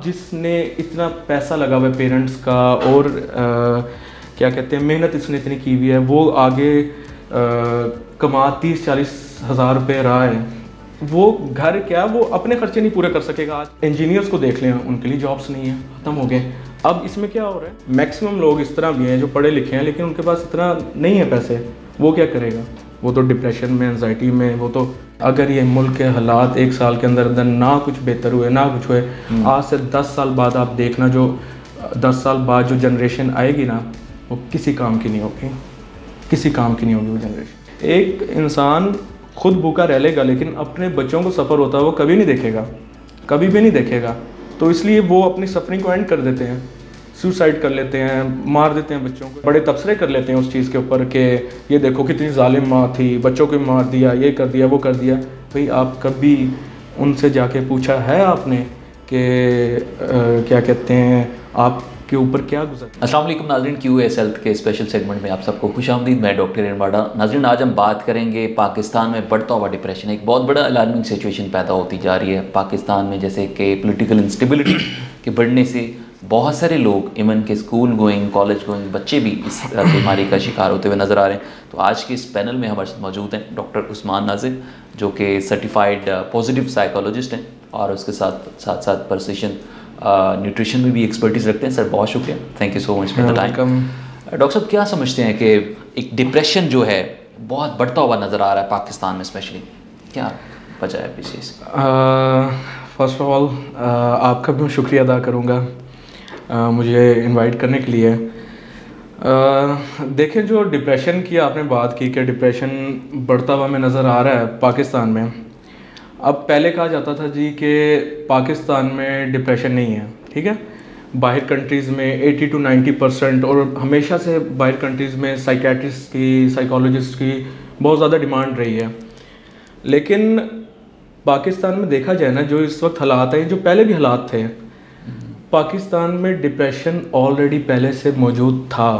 जिसने इतना पैसा लगा हुआ है पेरेंट्स का और क्या कहते हैं मेहनत इसने इतनी की हुई है, वो आगे कमा 30-40 हज़ार रुपये रहा है, वो घर क्या वो अपने खर्चे नहीं पूरे कर सकेगा। आज इंजीनियर्स को देख लें, उनके लिए जॉब्स नहीं है, ख़त्म हो गए। अब इसमें क्या हो रहा है, मैक्सिमम लोग इस तरह भी हैं जो पढ़े लिखे हैं लेकिन उनके पास इतना नहीं है पैसे, वो क्या करेगा, वो तो डिप्रेशन में, एंजाइटी में, वो तो अगर ये मुल्क के हालात 1 साल के अंदर अंदर ना कुछ बेहतर हुए ना कुछ हुए, आज से 10 साल बाद आप देखना, जो 10 साल बाद जो जनरेशन आएगी ना वो किसी काम की नहीं होगी, किसी काम की नहीं होगी वो जनरेशन। एक इंसान खुद भूखा रह लेगा लेकिन अपने बच्चों को सफ़र होता है वो कभी नहीं देखेगा, कभी भी नहीं देखेगा। तो इसलिए वो अपनी सफरिंग को एंड कर देते हैं, सुसाइड कर लेते हैं, मार देते हैं बच्चों को, बड़े तबसरे कर लेते हैं उस चीज़ के ऊपर कि ये देखो कितनी जालिम माँ थी, बच्चों को मार दिया, ये कर दिया, वो कर दिया। भाई आप कभी उनसे जाके पूछा है आपने कि क्या कहते हैं आपके ऊपर क्या गुजर। अस्सलाम वालेकुम नाज़रीन, QS हेल्थ के स्पेशल सेगमेंट में आप सबको खुशामदीद। मैं डॉक्टर इरबाड़ा। नाज़रीन, आज हम बात करेंगे पाकिस्तान में बढ़ता हुआ डिप्रेशन। एक बहुत बड़ा अलार्मिंग सिचुएशन पैदा होती जा रही है पाकिस्तान में, जैसे कि पॉलिटिकल इंस्टेबिलिटी के बढ़ने से बहुत सारे लोग, इवन के स्कूल गोइंग, कॉलेज गोइंग बच्चे भी इस बीमारी का शिकार होते हुए नज़र आ रहे हैं। तो आज के इस पैनल में हमारे साथ मौजूद हैं डॉक्टर उस्मान नाजिर, जो कि सर्टिफाइड पॉजिटिव साइकोलॉजिस्ट हैं और उसके साथ प्रिसिशन न्यूट्रिशन में भी एक्सपर्टीज़ रखते हैं। सर बहुत शुक्रिया, thank you so much for the time. Doctor साहब, क्या समझते हैं कि एक डिप्रेशन जो है बहुत बढ़ता हुआ नज़र आ रहा है पाकिस्तान में स्पेशली, क्या वजह है पीछे? फर्स्ट ऑफ ऑल आपका भी मैं शुक्रिया अदा करूँगा मुझे इनवाइट करने के लिए। देखें, जो डिप्रेशन की आपने बात की कि डिप्रेशन बढ़ता हुआ में नज़र आ रहा है पाकिस्तान में। अब पहले कहा जाता था जी कि पाकिस्तान में डिप्रेशन नहीं है, ठीक है, बाहर कंट्रीज़ में 80 to 90%, और हमेशा से बाहर कंट्रीज़ में साइकेट्रिस्ट की, साइकोलॉजिस्ट की बहुत ज़्यादा डिमांड रही है। लेकिन पाकिस्तान में देखा जाए ना, जो इस वक्त हालात हैं, जो पहले भी हालात थे, पाकिस्तान में डिप्रेशन ऑलरेडी पहले से मौजूद था।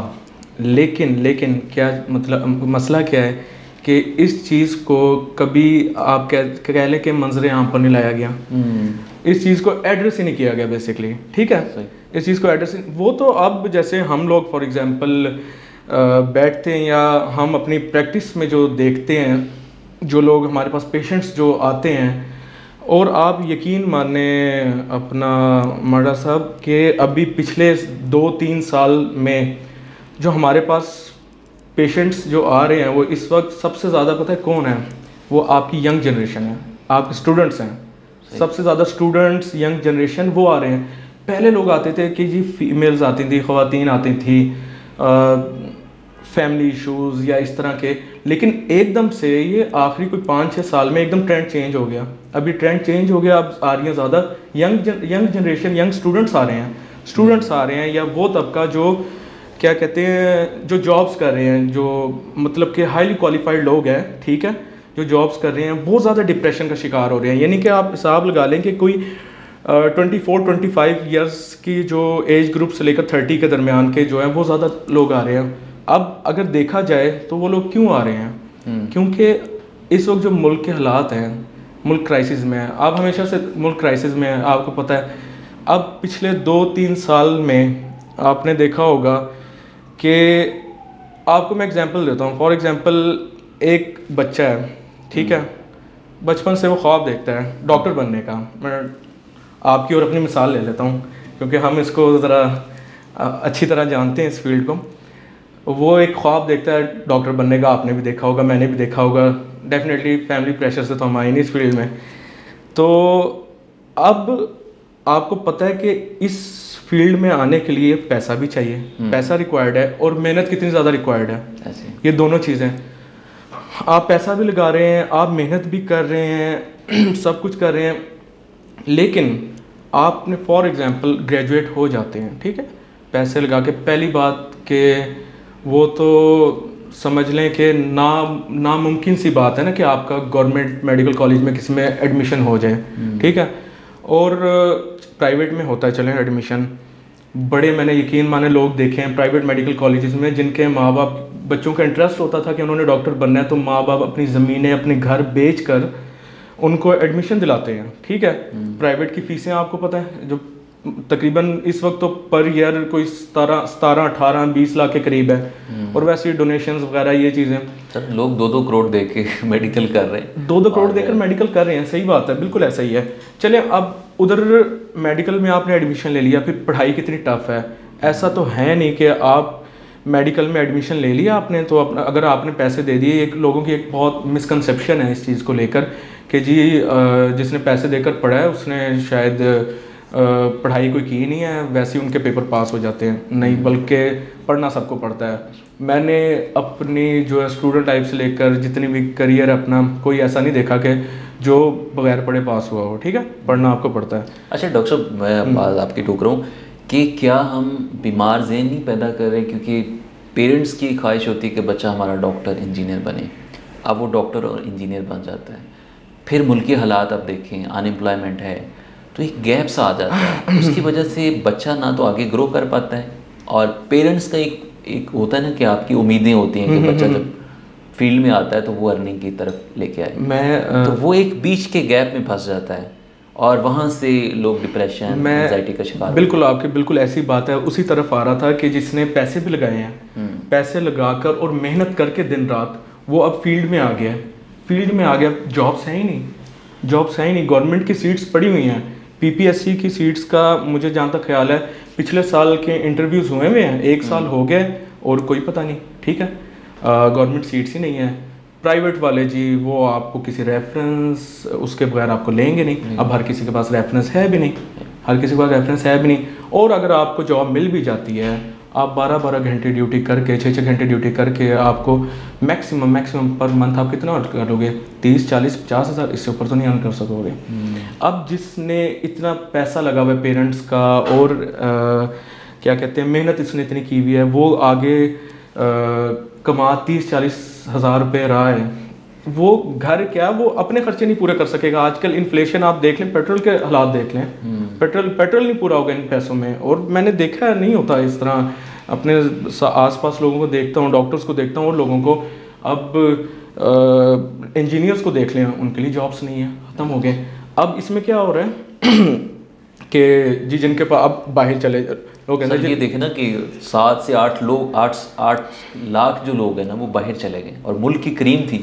लेकिन क्या मतलब मसला क्या है कि इस चीज़ को कभी आप कह लें कि मंजरे आम पर नहीं लाया गया, इस चीज़ को एड्रेस ही नहीं किया गया बेसिकली, ठीक है। इस चीज़ को एड्रेस, वो तो अब जैसे हम लोग फॉर एग्जांपल बैठते हैं या हम अपनी प्रैक्टिस में जो देखते हैं, जो लोग हमारे पास पेशेंट्स जो आते हैं, और आप यकीन माने अपना मर्डा साहब के अभी पिछले 2-3 साल में जो हमारे पास पेशेंट्स जो आ रहे हैं वो इस वक्त सबसे ज़्यादा पता है कौन है, वो आपकी यंग जनरेशन है, आपके स्टूडेंट्स हैं। सबसे ज़्यादा स्टूडेंट्स, यंग जनरेशन वो आ रहे हैं। पहले लोग आते थे कि जी फीमेल्स आती थी, ख़वातीन आती थी, फैमिली इशूज़ या इस तरह के, लेकिन एकदम से ये आखिरी कोई 5-6 साल में एकदम ट्रेंड चेंज हो गया। अभी ट्रेंड चेंज हो गया, अब आ रही हैं ज़्यादा यंग जनरेशन, यंग स्टूडेंट्स आ रहे हैं, या वो तबका जो क्या कहते हैं जो जॉब्स कर रहे हैं, जो मतलब कि हाईली क्वालिफाइड लोग हैं, ठीक है, जो जॉब्स कर रहे हैं, वो ज़्यादा डिप्रेशन का शिकार हो रहे हैं। यानी कि आप हिसाब लगा लें कि कोई 24-25 ईयर्स की जो एज ग्रुप से लेकर 30 के दरमियान के जो हैं वो ज़्यादा लोग आ रहे हैं। अब अगर देखा जाए तो वो लोग क्यों आ रहे हैं, क्योंकि इस वक्त जो मुल्क के हालात हैं, मुल्क क्राइसिस में है। अब हमेशा से मुल्क क्राइसिस में है, आपको पता है। अब पिछले 2-3 साल में आपने देखा होगा कि आपको मैं एग्जांपल देता हूँ। फॉर एग्जांपल एक बच्चा है, ठीक है, बचपन से वो ख्वाब देखता है डॉक्टर बनने का। मैं आपकी और अपनी मिसाल ले लेता हूँ क्योंकि हम इसको ज़रा अच्छी तरह जानते हैं इस फील्ड को। वो एक ख्वाब देखता है डॉक्टर बनने का, आपने भी देखा होगा, मैंने भी देखा होगा, डेफिनेटली फैमिली प्रेशर से तो हम आए नहीं इस फील्ड में। तो अब आपको पता है कि इस फील्ड में आने के लिए पैसा भी चाहिए, पैसा रिक्वायर्ड है, और मेहनत कितनी ज़्यादा रिक्वायर्ड है। ये दोनों चीज़ें, आप पैसा भी लगा रहे हैं, आप मेहनत भी कर रहे हैं, सब कुछ कर रहे हैं, लेकिन आपने फॉर एग्जांपल ग्रेजुएट हो जाते हैं, ठीक है, पैसे लगा के। पहली बात कि वो तो समझ लें कि नामुमकिन सी बात है ना कि आपका गवर्नमेंट मेडिकल कॉलेज में किसी में एडमिशन हो जाए, ठीक है, और प्राइवेट में होता है चलें एडमिशन, बड़े मैंने यकीन माने लोग देखे हैं प्राइवेट मेडिकल कॉलेजेस में, जिनके माँ बाप, बच्चों का इंटरेस्ट होता था कि उन्होंने डॉक्टर बनना है, तो माँ बाप अपनी ज़मीनें, अपने घर बेच कर उनको एडमिशन दिलाते हैं। ठीक है, प्राइवेट की फ़ीसें आपको पता है जो तकरीबन इस वक्त तो पर ईयर कोई 17-18-20 लाख के करीब है, और वैसे डोनेशंस वगैरह ये चीज़ें। सर लोग 2-2 करोड़ दे के मेडिकल कर रहे हैं, 2-2 करोड़ देकर मेडिकल कर रहे हैं, सही बात है, बिल्कुल ऐसा ही है। चले अब उधर मेडिकल में आपने एडमिशन ले लिया, फिर पढ़ाई कितनी टफ है। ऐसा तो है नहीं कि आप मेडिकल में एडमिशन ले लिया आपने तो अपना, अगर आपने पैसे दे दिए, एक लोगों की एक बहुत मिसकंसेप्शन है इस चीज़ को लेकर कि जी जिसने पैसे देकर पढ़ा है उसने शायद पढ़ाई कोई की नहीं है, वैसे ही उनके पेपर पास हो जाते हैं। नहीं, बल्कि पढ़ना सबको पड़ता है। मैंने अपनी जो है स्टूडेंट लाइफ से लेकर जितनी भी करियर अपना, कोई ऐसा नहीं देखा कि जो बगैर पढ़े पास हुआ हो। ठीक है, पढ़ना आपको पड़ता है। अच्छा डॉक्टर साहब, मैं बात आपकी टोक रहा हूँ कि क्या हम बीमार ज़हन नहीं पैदा कर रहे, क्योंकि पेरेंट्स की ख्वाहिश होती है कि बच्चा हमारा डॉक्टर इंजीनियर बने, अब वो डॉक्टर और इंजीनियर बन जाता है, फिर मुल्की हालात आप देखें, अनएम्प्लॉयमेंट है, तो एक गैप सा आ जाता है। उसकी वजह से बच्चा ना तो आगे ग्रो कर पाता है, और पेरेंट्स का एक होता है ना कि आपकी उम्मीदें होती हैं कि बच्चा जब फील्ड में आता है तो वो अर्निंग की तरफ लेके आए, तो वो एक बीच के गैप में फंस जाता है, और वहाँ से लोग डिप्रेशन, एंजाइटी का शिकार। बिल्कुल आपकी बिल्कुल ऐसी बात है, उसी तरफ आ रहा था कि जिसने पैसे भी लगाए हैं, पैसे लगाकर और मेहनत करके दिन रात, वो अब फील्ड में आ गया, फील्ड में आ गया, जॉब्स हैं ही नहीं, जॉब्स हैं ही नहीं। गवर्नमेंट की सीट्स पड़ी हुई हैं, पीपीएससी की सीट्स का मुझे जहाँ तक ख्याल है पिछले साल के इंटरव्यूज़ हुए हुए हैं, 1 साल हो गए और कोई पता नहीं। ठीक है, गवर्नमेंट सीट्स ही नहीं है। प्राइवेट वाले जी वो आपको किसी रेफरेंस उसके बगैर आपको लेंगे नहीं। अब हर किसी के पास रेफरेंस है भी नहीं, हर किसी के पास रेफरेंस है भी नहीं। और अगर आपको जॉब मिल भी जाती है, आप 12-12 घंटे ड्यूटी करके, 6-6 घंटे ड्यूटी करके आपको मैक्सिमम पर मंथ आप कितना अर्न करोगे? 30-40-50 हज़ार, इससे ऊपर तो नहीं अर्न कर सकोगे। अब जिसने इतना पैसा लगा हुआ है पेरेंट्स का, और क्या कहते हैं, मेहनत इसने इतनी की हुई है, वो आगे कमा 30-40 हज़ार रुपये रहा है, वो घर क्या, वो अपने खर्चे नहीं पूरे कर सकेगा। आजकल इन्फ्लेशन आप देख लें, पेट्रोल के हालात देख लें, पेट्रोल नहीं पूरा होगा इन पैसों में। और मैंने देखा है नहीं होता इस तरह, अपने आसपास लोगों को देखता हूँ, डॉक्टर्स को देखता हूँ और लोगों को। अब इंजीनियर्स को देख लें, उनके लिए जॉब्स नहीं है, ख़त्म हो गए। अब इसमें क्या हो रहा है कि जी जिनके पास अब बाहर चले लोग हैं ना, ये देखें ना कि 7 से 8 लोग, 8 लाख जो लोग हैं ना वो बाहर चले गए, और मुल्क की क्रीम थी।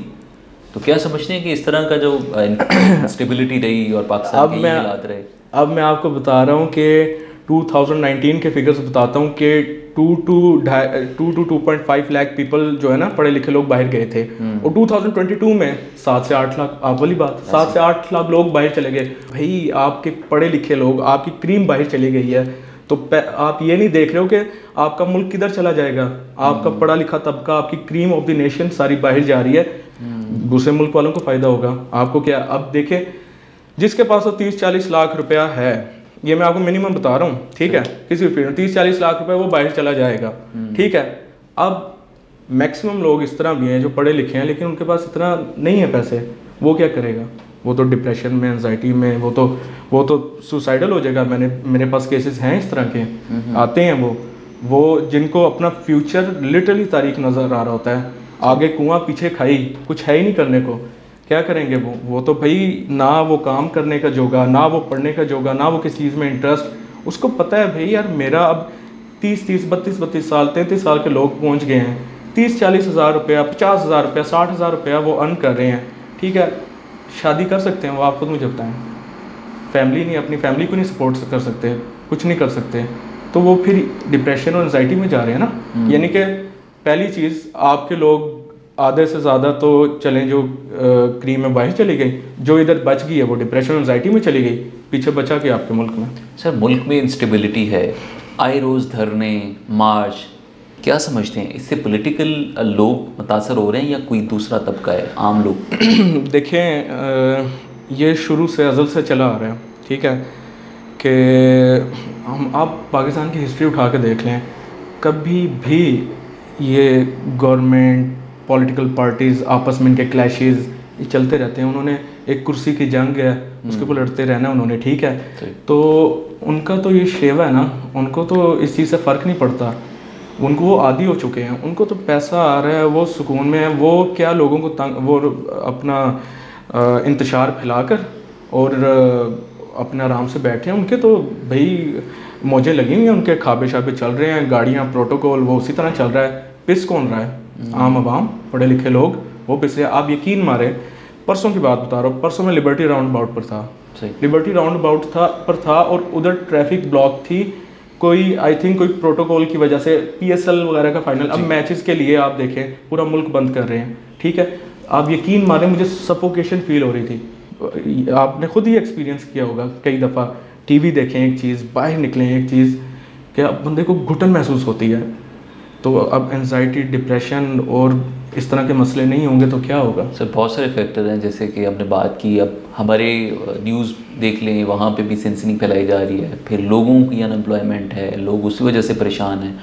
तो क्या समझते हैं कि इस तरह का जो स्टेबिलिटी रही और पाकिस्तान के हालात रहे? अब मैं आपको बता रहा हूँ कि 2019 के फिगर्स बताता हूँ कि 2 to 2.5 लाख पीपल जो है ना पढ़े लिखे लोग बाहर गए थे, और 2022 में 7 से 8 लाख, आप वाली बात, 7 से 8 लाख लोग बाहर चले गए। भाई आपके पढ़े लिखे लोग, आपकी क्रीम बाहर चली गई है, तो आप ये नहीं देख रहे हो कि आपका मुल्क किधर चला जाएगा। आपका पढ़ा लिखा तबका, आपकी क्रीम ऑफ द नेशन सारी बाहर जा रही है, दूसरे मुल्क वालों को फ़ायदा होगा, आपको क्या? अब देखें जिसके पास तो 30-40 लाख रुपया है, ये मैं आपको मिनिमम बता रहा हूँ, ठीक है, किसी भी फील्ड में 30-40 लाख रुपए वो बाहर चला जाएगा। ठीक है, अब मैक्सिमम लोग इस तरह भी हैं जो पढ़े लिखे हैं लेकिन उनके पास इतना नहीं है पैसे, वो क्या करेगा? वो तो डिप्रेशन में, एंजाइटी में, वो तो सुसाइडल हो जाएगा। मेरे पास केसेस हैं इस तरह के, आते हैं वो जिनको अपना फ्यूचर लिटरली तारीख नज़र आ रहा होता है, आगे कुआं पीछे खाई, कुछ है ही नहीं करने को, क्या करेंगे वो तो भाई ना वो काम करने का जोगा, ना वो पढ़ने का जोगा, ना वो किसी चीज़ में इंटरेस्ट। उसको पता है भाई यार मेरा अब 32 साल 33 साल के लोग पहुंच गए हैं, 30-40 हज़ार रुपया, 50 हज़ार रुपया, 60 हज़ार रुपया वो अर्न कर रहे हैं। ठीक है, शादी कर सकते हैं वो, आप खुद मुझे बताएं, फैमिली नहीं, अपनी फैमिली को नहीं सपोर्ट कर सकते, कुछ नहीं कर सकते, तो वो फिर डिप्रेशन और एंजाइटी में जा रहे हैं ना। यानी कि पहली चीज़, आपके लोग आधे से ज़्यादा तो चलें जो क्रीम में बाहर चली गई, जो इधर बच गई है वो डिप्रेशन एंजाइटी में चली गई, पीछे बचा के आपके मुल्क में। सर मुल्क में इंस्टेबिलिटी है, आए रोज़ धरने, मार्च, क्या समझते हैं इससे पॉलिटिकल लोग मुतासर हो रहे हैं या कोई दूसरा तबका है, आम लोग? देखें ये शुरू से अज़ल से चला आ रहा है, ठीक है, कि आप पाकिस्तान की हिस्ट्री उठा के देख लें, कभी भी ये गवर्नमेंट पॉलिटिकल पार्टीज़ आपस में इनके क्लैशेस ये चलते रहते हैं। उन्होंने एक कुर्सी की जंग है, उसके ऊपर लड़ते रहना उन्होंने, ठीक है। तो उनका तो ये शेवा है ना, उनको तो इस चीज़ से फ़र्क नहीं पड़ता, उनको वो आदी हो चुके हैं, उनको तो पैसा आ रहा है, वो सुकून में है, वो क्या लोगों को तंग, वो अपना इंतशार फैलाकर और अपने आराम से बैठे हैं। उनके तो भाई मौजें लगी हुई हैं, उनके खाबे शाबे चल रहे हैं, गाड़ियाँ प्रोटोकॉल वो उसी तरह चल रहा है। पिस कौन रहा है? आम आवाम, पढ़े लिखे लोग, वो पिस रहे हैं। आप यकीन मारे, परसों की बात बता रहा हूँ, परसों में लिबर्टी राउंड अबाउट पर था, लिबर्टी राउंड अबाउट था और उधर ट्रैफिक ब्लॉक थी, कोई आई थिंक कोई प्रोटोकॉल की वजह से, PSL वगैरह का फाइनल, अब मैचेस के लिए आप देखें पूरा मुल्क बंद कर रहे हैं, ठीक है। आप यकीन मारें, मुझे सफोकेशन फील हो रही थी। आपने खुद ही एक्सपीरियंस किया होगा कई दफ़ा, टीवी देखें एक चीज़, बाहर निकलें एक चीज़, क्या बंदे को घुटन महसूस होती है। तो अब एंजाइटी, डिप्रेशन और इस तरह के मसले नहीं होंगे तो क्या होगा? सर बहुत सारे फैक्टर हैं, जैसे कि हमने बात की, अब हमारे न्यूज़ देख लें, वहाँ पे भी सनसनी फैलाई जा रही है, फिर लोगों की अनएम्प्लॉयमेंट है, लोग उसी वजह से परेशान हैं,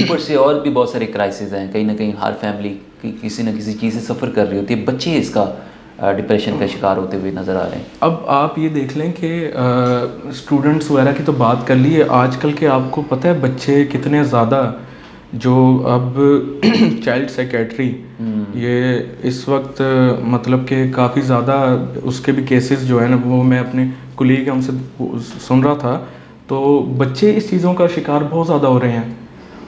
ऊपर से और भी बहुत सारे क्राइसिस हैं, कहीं ना कहीं हर फैमिली किसी न किसी चीज़ से सफ़र कर रही होती है, बच्चे इसका डिप्रेशन का शिकार होते हुए नज़र आ रहे हैं। अब आप ये देख लें कि स्टूडेंट्स वगैरह की तो बात कर ली है, आजकल के आपको पता है बच्चे कितने ज़्यादा, जो अब चाइल्ड साइकेट्री ये इस वक्त मतलब कि काफ़ी ज़्यादा उसके भी केसेस जो है ना, वो मैं अपने कुलीग हमसे सुन रहा था, तो बच्चे इस चीज़ों का शिकार बहुत ज़्यादा हो रहे हैं।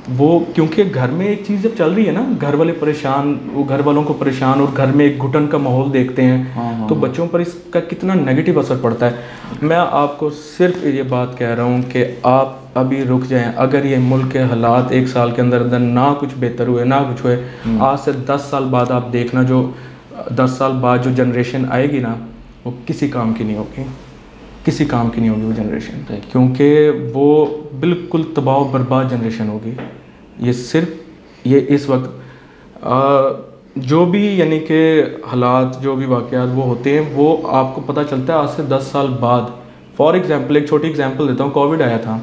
वो क्योंकि घर में एक चीज़ जब चल रही है ना, घर वाले परेशान, वो घर वालों को परेशान, और घर में एक घुटन का माहौल देखते हैं, तो बच्चों पर इसका कितना नेगेटिव असर पड़ता है। मैं आपको सिर्फ ये बात कह रहा हूँ कि आप अभी रुक जाएं, अगर ये मुल्क के हालात 1 साल के अंदर अंदर ना कुछ बेहतर हुए, ना कुछ हुए, आज से 10 साल बाद आप देखना, जो 10 साल बाद जो जनरेशन आएगी ना, वो किसी काम की नहीं होगी, किसी काम की नहीं होगी वो जनरेशन, क्योंकि वो बिल्कुल तबाह बर्बाद जनरेशन होगी। ये सिर्फ ये इस वक्त जो भी यानी कि हालात, जो भी वाक़यात वो होते हैं, वो आपको पता चलता है आज से 10 साल बाद। फॉर एग्जांपल एक छोटी एग्जांपल देता हूँ, कोविड आया था,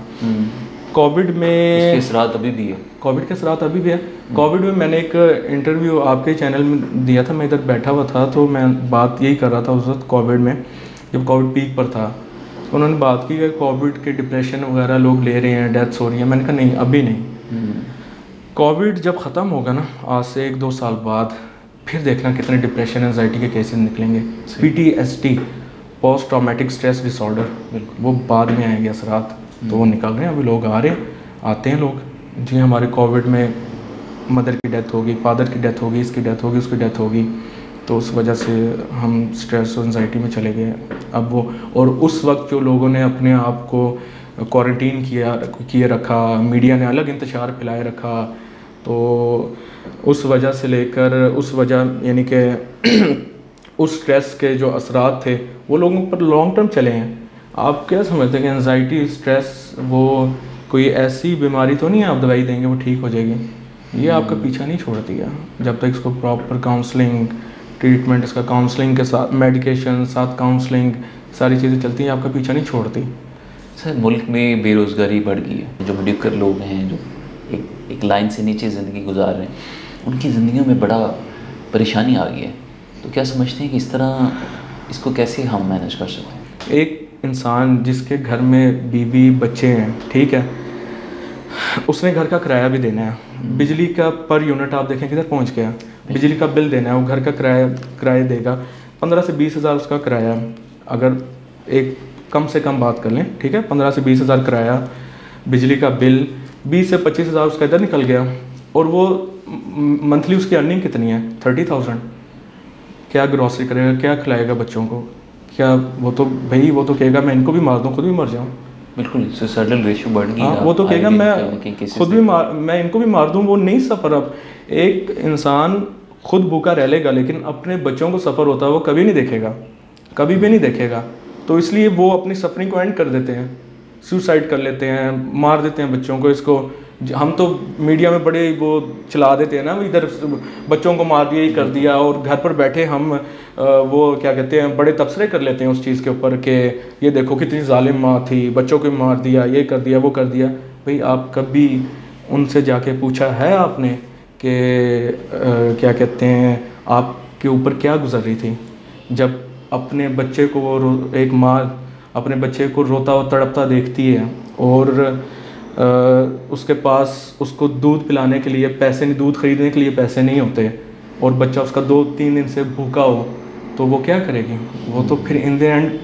कोविड में उसके असरात अभी भी है, कोविड के असरात अभी भी है। कोविड में मैंने एक इंटरव्यू आपके चैनल में दिया था, मैं इधर बैठा हुआ था, तो मैं बात यही कर रहा था उस वक्त कोविड में, जब कोविड पीक पर था, तो उन्होंने बात की कि कोविड के डिप्रेशन वगैरह लोग ले रहे हैं, डेथ्स हो रही हैं। मैंने कहा नहीं, अभी नहीं, कोविड जब ख़त्म होगा ना, आज से 1-2 साल बाद, फिर देखना कितने डिप्रेशन एंजाइटी के केसेस निकलेंगे। PTSD, post traumatic stress disorder, वो बाद में आएंगे असरात, तो वो निकल रहे हैं, अभी लोग आ रहे हैं, आते हैं लोग। जी हमारे कोविड में मदर की डेथ होगी, फादर की डेथ होगी, इसकी डेथ होगी, उसकी डेथ होगी, तो उस वजह से हम स्ट्रेस और एंजाइटी में चले गए। अब वो, और उस वक्त जो लोगों ने अपने आप को क्वारंटीन किए रखा, मीडिया ने अलग इंतशार फैलाए रखा, तो उस वजह से लेकर उस वजह यानी कि उस स्ट्रेस के जो असरात थे वो लोगों पर लॉन्ग टर्म चले हैं। आप क्या समझते हैं कि एंजाइटी, स्ट्रेस वो कोई ऐसी बीमारी तो नहीं है आप दवाई देंगे वो ठीक हो जाएगी? ये आपका पीछा नहीं छोड़ती है जब तक इसको प्रॉपर काउंसलिंग, ट्रीटमेंट, इसका काउंसलिंग के साथ मेडिकेशन, साथ काउंसलिंग, सारी चीज़ें चलती हैं, आपका पीछा नहीं छोड़ती। सर मुल्क में बेरोज़गारी बढ़ गई है, जो मेडिकल लोग हैं, जो एक लाइन से नीचे ज़िंदगी गुजार रहे हैं, उनकी ज़िंदगियों में बड़ा परेशानी आ गई है, तो क्या समझते हैं कि इस तरह इसको कैसे हम मैनेज कर सकते हैं? एक इंसान जिसके घर में बीवी बच्चे हैं, ठीक है, उसने घर का किराया भी देना है, बिजली का पर यूनिट आप देखें किधर पहुंच गया, बिजली का बिल देना है, वो घर का किराया देगा, 15 से 20 हज़ार उसका किराया, अगर एक कम से कम बात कर लें, ठीक है, 15 से 20 हज़ार किराया, बिजली का बिल, 20 से 25 हज़ार उसका इधर निकल गया, और वो मंथली उसकी अर्निंग कितनी है? 30,000। क्या ग्रॉसरी करेगा, क्या खिलाएगा बच्चों को? क्या वो तो भाई वो तो कहेगा मैं इनको भी मार दूँ, खुद भी मर जाऊँ। बिल्कुल, सुसाइडल रेशियो बढ़ गई। हाँ, वो तो कहेगा मैं खुद भी मैं इनको भी मार दूँ, वो नहीं सफ़र। अब एक इंसान खुद भूखा रह लेगा, लेकिन अपने बच्चों को सफ़र होता है वो कभी नहीं देखेगा, कभी भी नहीं देखेगा, तो इसलिए वो अपनी सफरिंग को एंड कर देते हैं, सुसाइड कर लेते हैं, मार देते हैं बच्चों को। इसको हम तो मीडिया में बड़े वो चला देते हैं ना, इधर बच्चों को मार दिया, ये कर दिया, और घर पर बैठे हम वो क्या कहते हैं, बड़े तबसरे कर लेते हैं उस चीज़ के ऊपर कि ये देखो कितनी जालिम माँ थी, बच्चों को मार दिया, ये कर दिया, वो कर दिया। भाई आप कभी उनसे जाके पूछा है आपने कि क्या कहते हैं आपके ऊपर क्या गुजर रही थी? जब अपने बच्चे को एक माँ अपने बच्चे को रोता हुआ तड़पता देखती है और उसके पास उसको दूध पिलाने के लिए पैसे नहीं, दूध खरीदने के लिए पैसे नहीं होते और बच्चा उसका 2-3 दिन से भूखा हो, तो वो क्या करेगी? वो तो फिर इन द एंड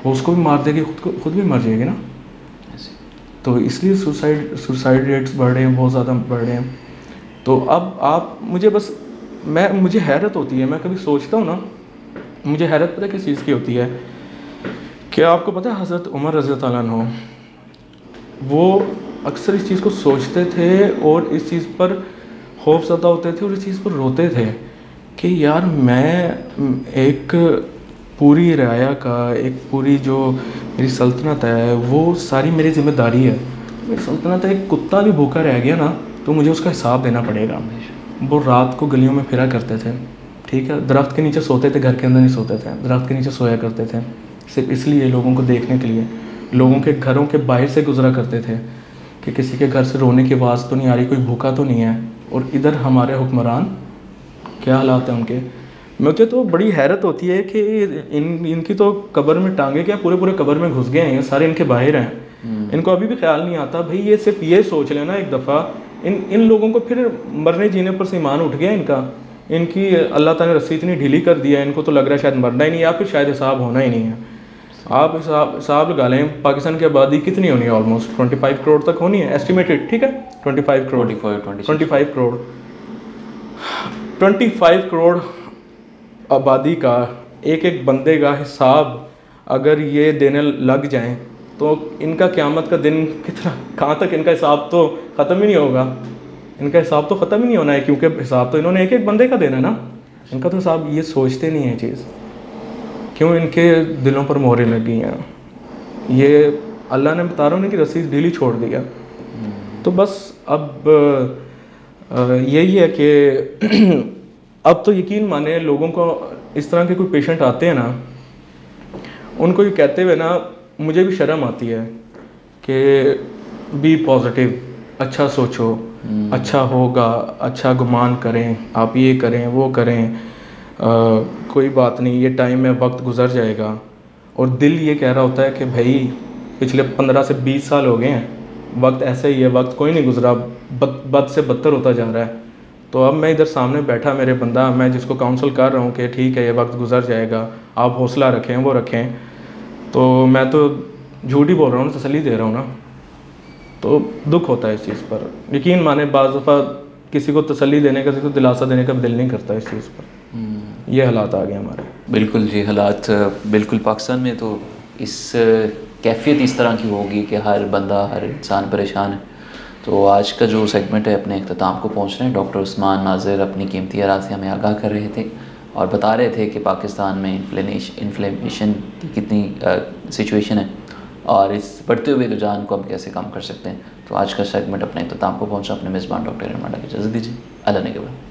वो उसको भी मार देगी, खुद भी मर जाएगी ना। तो इसलिए सुसाइड रेट्स बढ़ रहे हैं, बहुत ज़्यादा बढ़ रहे हैं। तो अब आप मुझे हैरत होती है, मैं कभी सोचता हूँ ना, मुझे हैरत पता किस चीज़ की होती है कि आपको पता है हज़रत उमर रज़ी अल्लाह अन्हु वो अक्सर इस चीज़ को सोचते थे और इस चीज़ पर खौफज़दा होते थे और इस चीज़ पर रोते थे कि यार मैं एक पूरी राया का, एक पूरी जो मेरी सल्तनत है वो सारी मेरी ज़िम्मेदारी है। मेरी सल्तनत है, एक कुत्ता भी भूखा रह गया ना तो मुझे उसका हिसाब देना पड़ेगा। वो रात को गलियों में फिरा करते थे, ठीक है, दरख्त के नीचे सोते थे, घर के अंदर नहीं सोते थे, दरख्त के नीचे सोया करते थे, सिर्फ इसलिए लोगों को देखने के लिए। लोगों के घरों के बाहर से गुजरा करते थे कि किसी के घर से रोने की आवाज़ तो नहीं आ रही, कोई भूखा तो नहीं है। और इधर हमारे हुक्मरान क्या हालात हैं उनके। मुझे तो बड़ी हैरत होती है कि इनकी तो कब्र में टांगे क्या, पूरे कब्र में घुस गए हैं, ये सारे इनके बाहर हैं। इनको अभी भी ख्याल नहीं आता भाई, ये सिर्फ ये सोच लेना एक दफ़ा, इन लोगों को फिर मरने जीने पर से ईमान उठ गया इनका। इनकी अल्लाह ताला ने रस्सी इतनी ढीली कर दिया, इनको तो लग रहा है शायद मरना ही नहीं या फिर शायद हिसाब होना ही नहीं है। आप हिसाब लगा लें, पाकिस्तान की आबादी कितनी होनी है? ऑलमोस्ट 25 करोड़ तक होनी है एस्टिमेटेड, ठीक है, 25 करोड़ 25 करोड़ आबादी का एक बंदे का हिसाब अगर ये देने लग जाएं तो इनका क़यामत का दिन कितना, कहाँ तक इनका हिसाब तो ख़त्म ही नहीं होगा। इनका हिसाब तो ख़त्म ही नहीं होना है, क्योंकि हिसाब तो इन्होंने एक बंदे का देना है ना। इनका तो हिसाब ये सोचते नहीं है चीज़, क्यों इनके दिलों पर मोहरें लग गई हैं। ये अल्लाह ने बता रहा हूँ कि रस्सी ढीली छोड़ दिया। तो बस अब यही है कि अब तो यकीन माने लोगों को इस तरह के कोई पेशेंट आते हैं ना, उनको ये कहते हुए ना मुझे भी शर्म आती है कि बी पॉजिटिव, अच्छा सोचो, अच्छा होगा, अच्छा गुमान करें, आप ये करें वो करें, कोई बात नहीं, ये टाइम में वक्त गुजर जाएगा। और दिल ये कह रहा होता है कि भाई पिछले 15 से 20 साल हो गए हैं, वक्त ऐसे ही है, वक्त कोई नहीं गुजरा, बद से बदतर होता जा रहा है। तो अब मैं इधर सामने बैठा मेरे बंदा, मैं जिसको काउंसल कर रहा हूँ कि ठीक है ये वक्त गुजर जाएगा, आप हौसला रखें, वो रखें, तो मैं तो झूठ ही बोल रहा हूँ, तसल्ली दे रहा हूँ ना। तो दुख होता है इस चीज़ पर। यकीन माने बाज़ दफ़ा किसी को तसल्ली देने का, किसी को दिलासा देने का दिल नहीं करता इस चीज़ पर। ये हालात आ गए हमारे। बिल्कुल जी, हालात बिल्कुल पाकिस्तान में तो इस कैफियत इस तरह की होगी कि हर बंदा, हर इंसान परेशान है। तो आज का जो सेगमेंट है अपने अख्ताम को पहुँच रहे हैं। डॉक्टर उस्मान नाज़िर अपनी कीमती आरा से हमें आगाह कर रहे थे और बता रहे थे कि पाकिस्तान में इन्फ्लेमेशन की कितनी सिचुएशन है और इस बढ़ते हुए रुझान को हम कैसे कम कर सकते हैं। तो आज का सेगमेंट अपने अख्ताम को पहुँचा। अपने मेज़बान डॉक्टर इरम आडा की इजाज़त दीजिए। अल्लाह ने के बाद।